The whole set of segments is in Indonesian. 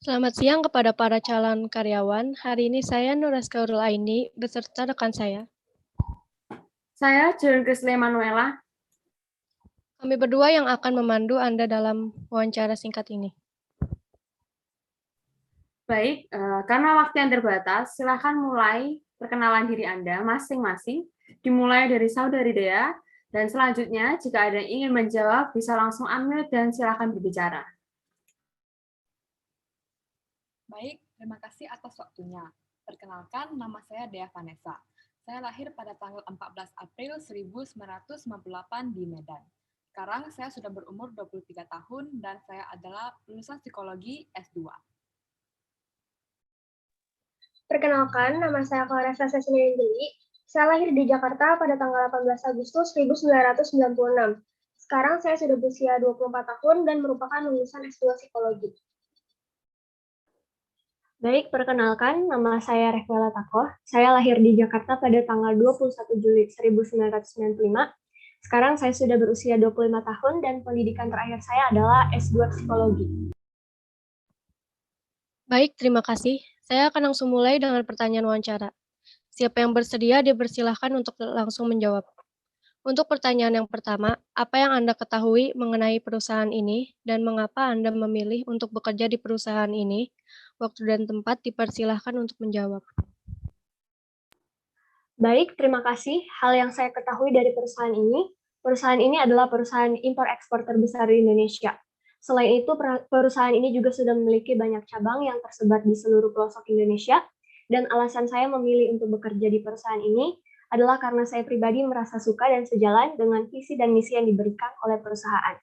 Selamat siang kepada para calon karyawan. Hari ini saya Nur Askaurul Aini beserta rekan saya. Saya Jun Krisli Manuela. Kami berdua yang akan memandu Anda dalam wawancara singkat ini. Baik, karena waktu yang terbatas, silakan mulai perkenalan diri Anda masing-masing, dimulai dari saudari Dea, dan selanjutnya jika ada yang ingin menjawab, bisa langsung unmute dan silakan berbicara. Baik, terima kasih atas waktunya. Perkenalkan, nama saya Dea Vanessa. Saya lahir pada tanggal 14 April 1998 di Medan. Sekarang saya sudah berumur 23 tahun dan saya adalah lulusan psikologi S2. Perkenalkan, nama saya Clara Sasesini Dewi. Saya lahir di Jakarta pada tanggal 18 Agustus 1996. Sekarang saya sudah berusia 24 tahun dan merupakan lulusan S2 Psikologi. Baik, perkenalkan, nama saya Rekmela Takoh. Saya lahir di Jakarta pada tanggal 21 Juli 1995. Sekarang saya sudah berusia 25 tahun dan pendidikan terakhir saya adalah S2 Psikologi. Baik, terima kasih. Saya akan langsung mulai dengan pertanyaan wawancara. Siapa yang bersedia dipersilahkan untuk langsung menjawab. Untuk pertanyaan yang pertama, apa yang Anda ketahui mengenai perusahaan ini dan mengapa Anda memilih untuk bekerja di perusahaan ini? Waktu dan tempat dipersilahkan untuk menjawab. Baik, terima kasih. Hal yang saya ketahui dari perusahaan ini adalah perusahaan impor-ekspor terbesar di Indonesia. Selain itu, perusahaan ini juga sudah memiliki banyak cabang yang tersebar di seluruh pelosok Indonesia, dan alasan saya memilih untuk bekerja di perusahaan ini adalah karena saya pribadi merasa suka dan sejalan dengan visi dan misi yang diberikan oleh perusahaan.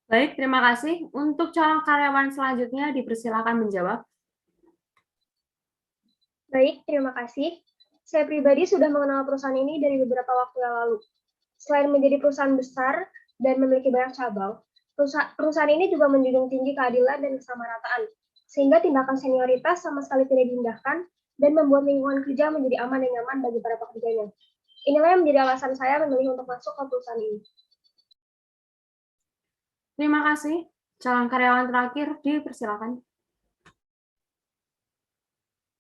Baik, terima kasih. Untuk calon karyawan selanjutnya dipersilakan menjawab. Baik, terima kasih. Saya pribadi sudah mengenal perusahaan ini dari beberapa waktu yang lalu. Selain menjadi perusahaan besar dan memiliki banyak cabang, perusahaan ini juga menjunjung tinggi keadilan dan kesamarataan, sehingga tindakan senioritas sama sekali tidak diindahkan dan membuat lingkungan kerja menjadi aman dan nyaman bagi para pekerjanya. Inilah yang menjadi alasan saya memilih untuk masuk ke perusahaan ini. Terima kasih. Calon karyawan terakhir dipersilakan.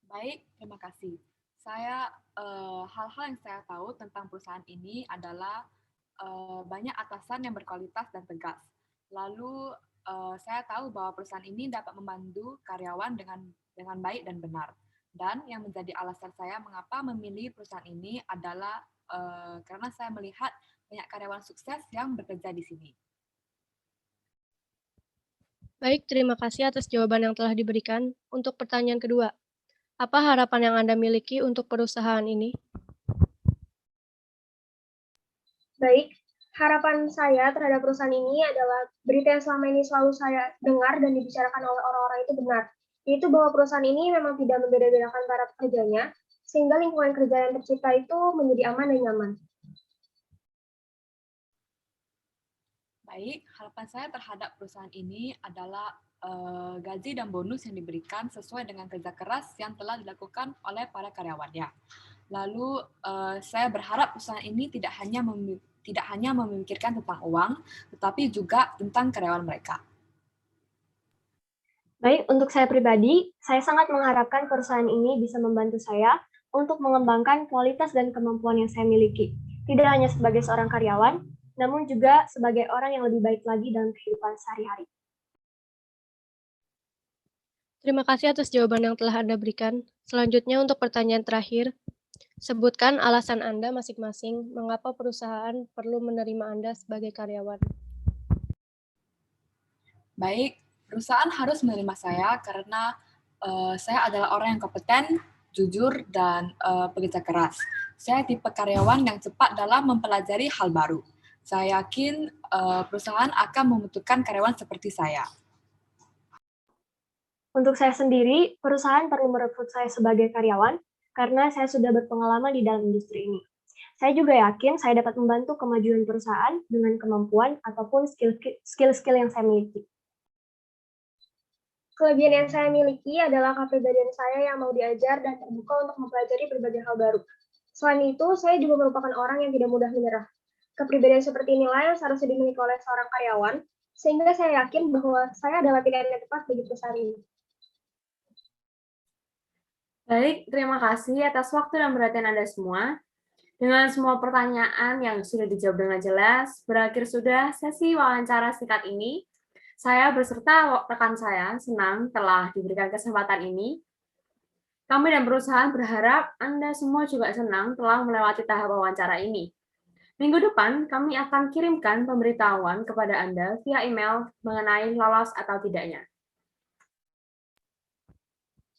Baik, terima kasih. Hal-hal yang saya tahu tentang perusahaan ini adalah banyak atasan yang berkualitas dan tegas. Lalu saya tahu bahwa perusahaan ini dapat membantu karyawan dengan baik dan benar. Dan yang menjadi alasan saya mengapa memilih perusahaan ini adalah karena saya melihat banyak karyawan sukses yang bekerja di sini. Baik, terima kasih atas jawaban yang telah diberikan. Untuk pertanyaan kedua, apa harapan yang Anda miliki untuk perusahaan ini? Baik, harapan saya terhadap perusahaan ini adalah berita yang selama ini selalu saya dengar dan dibicarakan oleh orang-orang itu benar, yaitu bahwa perusahaan ini memang tidak membeda-bedakan para pekerjanya, sehingga lingkungan kerja yang tercipta itu menjadi aman dan nyaman. Baik, harapan saya terhadap perusahaan ini adalah gaji dan bonus yang diberikan sesuai dengan kerja keras yang telah dilakukan oleh para karyawannya. Lalu saya berharap perusahaan ini tidak hanya memikirkan tentang uang, tetapi juga tentang karyawan mereka. Baik, untuk saya pribadi, saya sangat mengharapkan perusahaan ini bisa membantu saya untuk mengembangkan kualitas dan kemampuan yang saya miliki. Tidak hanya sebagai seorang karyawan, namun juga sebagai orang yang lebih baik lagi dalam kehidupan sehari-hari. Terima kasih atas jawaban yang telah Anda berikan. Selanjutnya untuk pertanyaan terakhir, sebutkan alasan Anda masing-masing mengapa perusahaan perlu menerima Anda sebagai karyawan. Baik, perusahaan harus menerima saya karena saya adalah orang yang kompeten, jujur, dan pekerja keras. Saya tipe karyawan yang cepat dalam mempelajari hal baru. Saya yakin perusahaan akan membutuhkan karyawan seperti saya. Untuk saya sendiri, perusahaan perlu merekrut saya sebagai karyawan karena saya sudah berpengalaman di dalam industri ini. Saya juga yakin saya dapat membantu kemajuan perusahaan dengan kemampuan ataupun skill-skill yang saya miliki. Kelebihan yang saya miliki adalah kepribadian saya yang mau diajar dan terbuka untuk mempelajari berbagai hal baru. Selain itu, saya juga merupakan orang yang tidak mudah menyerah. Kepribadian seperti inilah yang seharusnya dimiliki oleh seorang karyawan, sehingga saya yakin bahwa saya adalah pilihan yang tepat bagi perusahaan ini. Baik, terima kasih atas waktu dan perhatian Anda semua. Dengan semua pertanyaan yang sudah dijawab dengan jelas, berakhir sudah sesi wawancara singkat ini. Saya beserta rekan saya senang telah diberikan kesempatan ini. Kami dan perusahaan berharap Anda semua juga senang telah melewati tahap wawancara ini. Minggu depan, kami akan kirimkan pemberitahuan kepada Anda via email mengenai lolos atau tidaknya.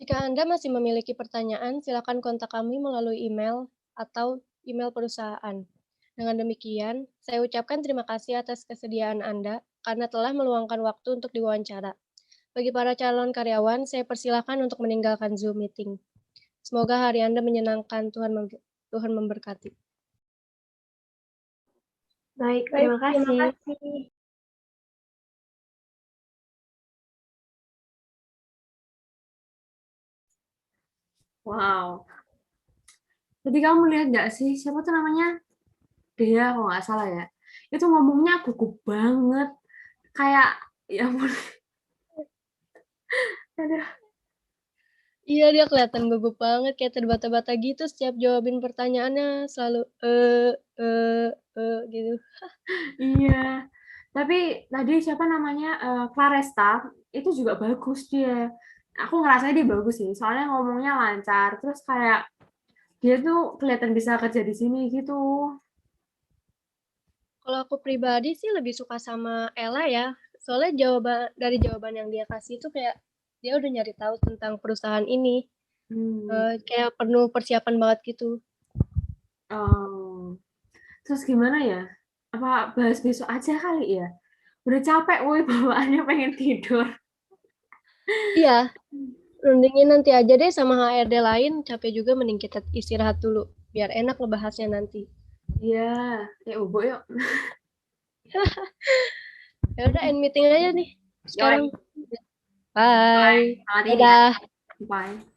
Jika Anda masih memiliki pertanyaan, silakan kontak kami melalui email atau email perusahaan. Dengan demikian, saya ucapkan terima kasih atas kesediaan Anda karena telah meluangkan waktu untuk diwawancara. Bagi para calon karyawan, saya persilakan untuk meninggalkan Zoom meeting. Semoga hari Anda menyenangkan, Tuhan memberkati. Baik, terima kasih. Wow. Jadi kamu lihat nggak sih, siapa tuh namanya? Dea, kalau nggak salah ya. Itu ngomongnya gugup banget. Kayak, ya ampun. Aduh. Iya, dia kelihatan gugup banget, kayak terbata-bata gitu setiap jawabin pertanyaannya, selalu gitu. Iya. Tapi tadi siapa namanya, Claresta, itu juga bagus dia. Aku ngerasa dia bagus sih, soalnya ngomongnya lancar, terus kayak dia tuh kelihatan bisa kerja di sini gitu. Kalau aku pribadi sih lebih suka sama Ella ya, soalnya dari jawaban yang dia kasih itu kayak dia udah nyari tahu tentang perusahaan ini, kayak penuh persiapan banget gitu. Oh. Terus gimana ya? Apa bahas besok aja kali ya? Udah capek, woi, bawaannya pengen tidur. Iya, rundingin nanti aja deh sama HRD lain, capek juga mending kita istirahat dulu, biar enak ngebahasnya nanti. Iya, kayak bobo yuk. Ya udah end meeting aja nih sekarang. Yoi. Bye. Selamat ini ya. Dadah. Bye.